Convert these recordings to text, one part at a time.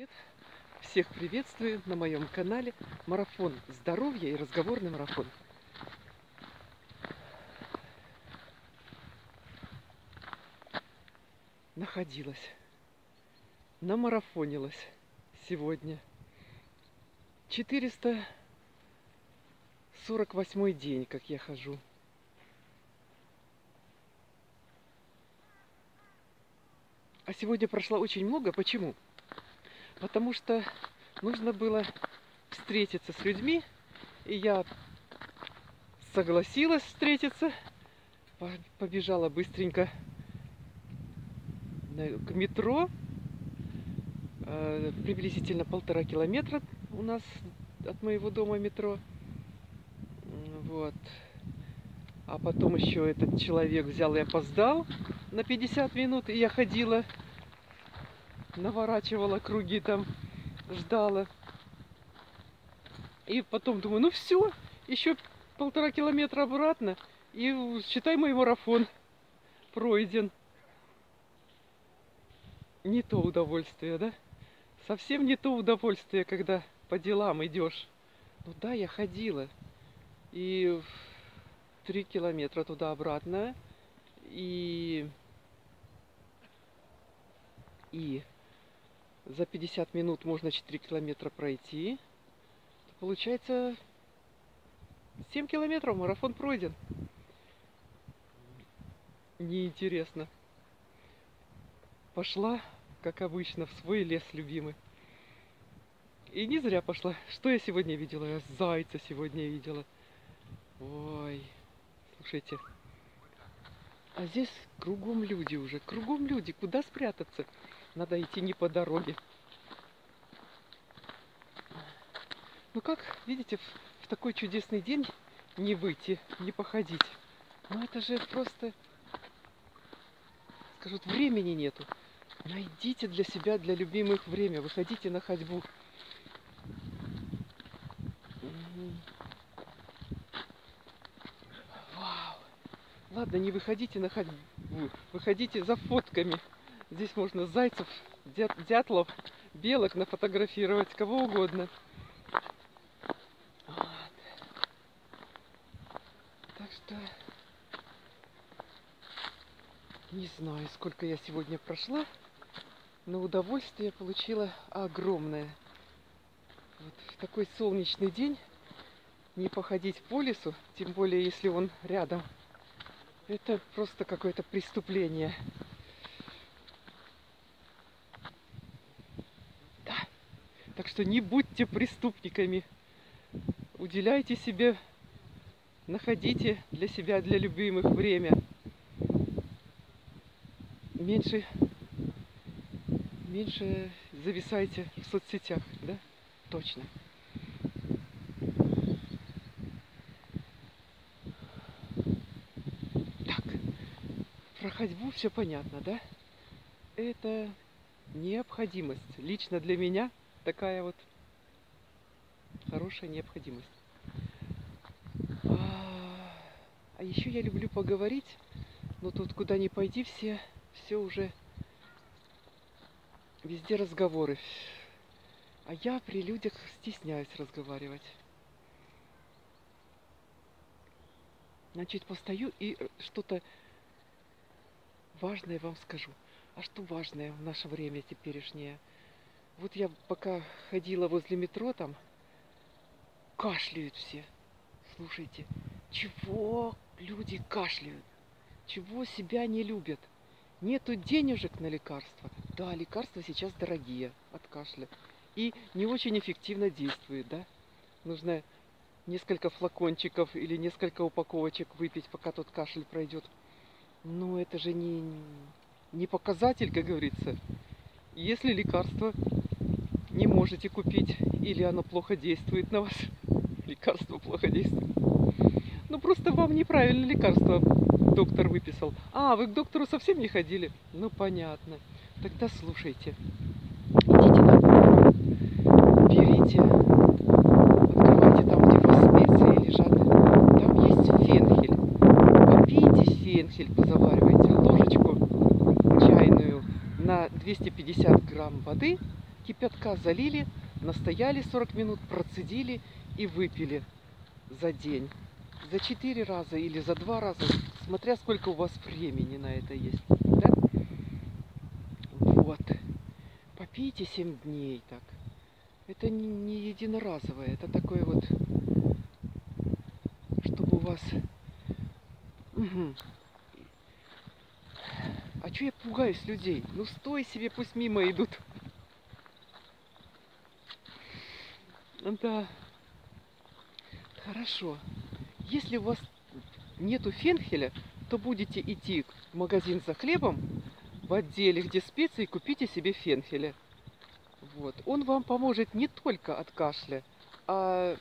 Привет! Всех приветствую на моем канале Марафон здоровья и разговорный марафон. Намарафонилась сегодня. 448 день, как я хожу. А сегодня прошло очень много. Почему? Потому что нужно было встретиться с людьми, и я согласилась встретиться, побежала быстренько к метро, приблизительно 1,5 километра у нас от моего дома метро, вот. А потом еще этот человек взял и опоздал на 50 минут, и я ходила, наворачивала круги там, ждала. И потом думаю, ну все, еще 1,5 километра обратно, и считай, мой марафон пройден. Не то удовольствие, да? Совсем не то удовольствие, когда по делам идешь. Ну да, я ходила. И 3 километра туда-обратно. И за 50 минут можно 4 километра пройти. Получается 7 километров, марафон пройден. Неинтересно. Пошла, как обычно, в свой лес любимый. И не зря пошла. Что я сегодня видела? Я зайца сегодня видела. Ой, слушайте. А здесь кругом люди уже. Кругом люди. Куда спрятаться? Надо идти не по дороге. Ну как, видите, в такой чудесный день не выйти, не походить. Ну это же просто, скажут, времени нету. Найдите для себя, для любимых время. Выходите на ходьбу. Вау! Ладно, не выходите на ходьбу. Выходите за фотками. Здесь можно зайцев, дятлов, белок нафотографировать, кого угодно. Вот. Так что не знаю, сколько я сегодня прошла, но удовольствие получила огромное. Вот в такой солнечный день не походить по лесу, тем более если он рядом, это просто какое-то преступление. Да. Так что не будьте преступниками. Уделяйте себе, находите для себя, для любимых время. Меньше зависайте в соцсетях, да? Точно. Так, про ходьбу все понятно, да? Это необходимость. Лично для меня такая вот хорошая необходимость. А еще я люблю поговорить, но тут куда ни пойди, все уже везде разговоры. А я при людях стесняюсь разговаривать. Значит, постою и что-то важное вам скажу. А что важное в наше время теперешнее? Вот я пока ходила возле метро, там кашляют все. Слушайте, чего люди кашляют? Чего себя не любят? Нету денежек на лекарства. Да, лекарства сейчас дорогие от кашля. И не очень эффективно действует, да? Нужно несколько флакончиков или несколько упаковочек выпить, пока тот кашель пройдет. Но это же не показатель, как говорится. Если лекарство не можете купить или оно плохо действует на вас, лекарство плохо действует, ну просто вам неправильно лекарство доктор выписал. А, вы к доктору совсем не ходили? Ну понятно. Тогда слушайте. Идите домой, берите, открывайте там, где у вас специи лежат. Там есть фенхель. Попейте фенхель, позаваривайте ложечку чайную на 250 грамм воды. кипятка залили, настояли 40 минут, процедили и выпили за день. За 4 раза или за 2 раза, смотря сколько у вас времени на это есть. Да? Вот. Попейте 7 дней так. Это не единоразовое, это такое вот, чтобы у вас... Угу. А что я пугаюсь людей? Ну стой себе, пусть мимо идут. Да. Хорошо. Если у вас нету фенхеля, то будете идти в магазин за хлебом, в отделе, где специи, купите себе фенхеля. Вот. Он вам поможет не только от кашля, а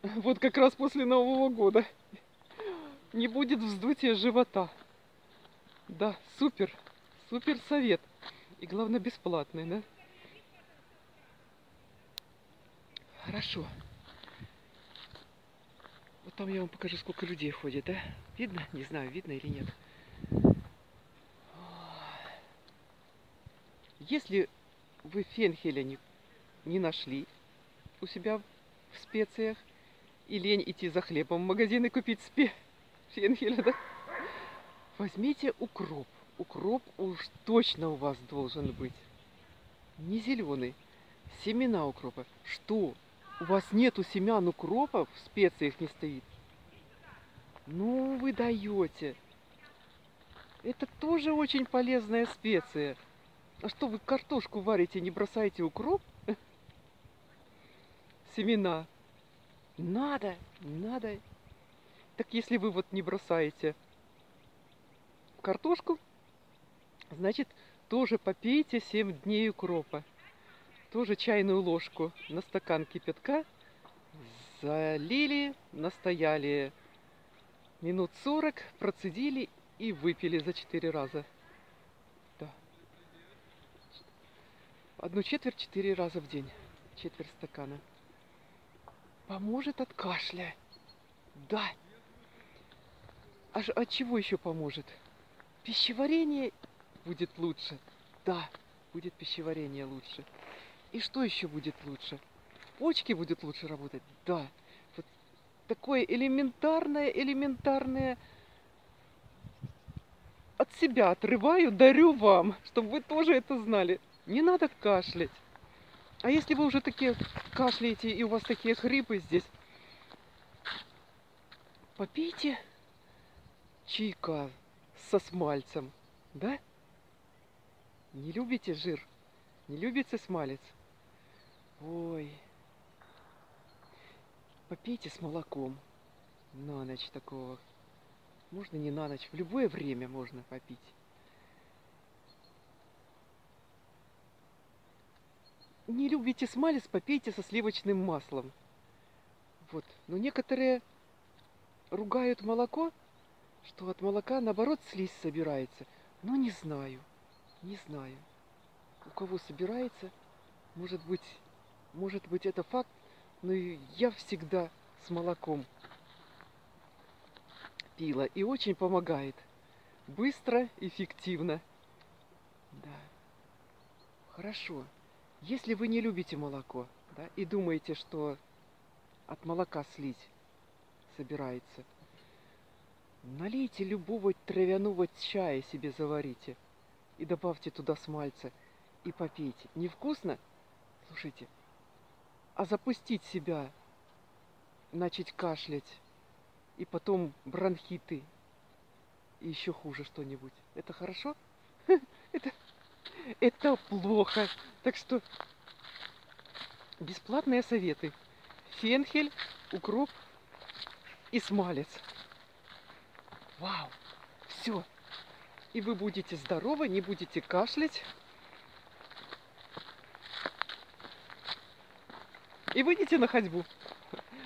вот как раз после Нового года. Не будет вздутия живота. Да, супер. Супер совет. И главное, бесплатный, да? Хорошо. Вот там я вам покажу, сколько людей ходит, да? Видно? Не знаю, видно или нет. Если вы фенхеля не нашли у себя в специях, и лень идти за хлебом в магазин и купить фенхеля, да? Возьмите укроп. Укроп уж точно у вас должен быть. Не зеленый. Семена укропа. Что? У вас нету семян укропа, в специях не стоит? Ну, вы даете. Это тоже очень полезная специя. А что, вы картошку варите, не бросаете укроп? Семена. Надо, надо. Так если вы вот не бросаете картошку, значит, тоже попейте 7 дней укропа. Тоже чайную ложку на стакан кипятка залили, настояли минут 40, процедили и выпили за 4 раза. Да. 1/4 4 раза в день. Четверть стакана. Поможет от кашля. Да. От чего еще поможет? Пищеварение будет лучше. Да, будет пищеварение лучше. И что еще будет лучше? Почки будут лучше работать? Да. Вот такое элементарное от себя отрываю, дарю вам, чтобы вы тоже это знали. Не надо кашлять. А если вы уже такие кашляете и у вас такие хрипы здесь, попейте чайка со смальцем, да? Не любите жир? Не любите смалец? Ой. Попейте с молоком. На ночь такого. Можно не на ночь, в любое время можно попить. Не любите смалец, попейте со сливочным маслом. Вот. Но некоторые ругают молоко, что от молока, наоборот, слизь собирается. Но не знаю. Не знаю. У кого собирается, может быть это факт, но я всегда с молоком пила. И очень помогает. Быстро, эффективно. Да. Хорошо. Если вы не любите молоко, да, и думаете, что от молока слизь собирается, налейте любого травяного чая себе, заварите. И добавьте туда смальца. И попейте. Невкусно? Слушайте. А запустить себя, начать кашлять, и потом бронхиты, и еще хуже что-нибудь. Это хорошо? Это плохо. Так что бесплатные советы. Фенхель, укроп и смалец. Вау! Все. И вы будете здоровы, не будете кашлять. И выйдете на ходьбу.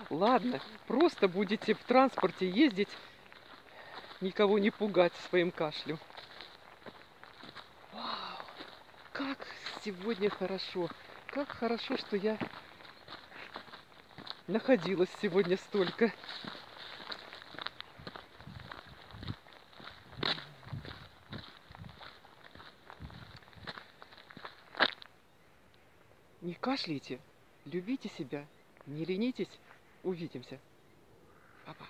Ладно, просто будете в транспорте ездить, никого не пугать своим кашлем. Вау! Как сегодня хорошо. Как хорошо, что я находилась сегодня столько. Не кашляйте, любите себя, не ленитесь. Увидимся. Папа.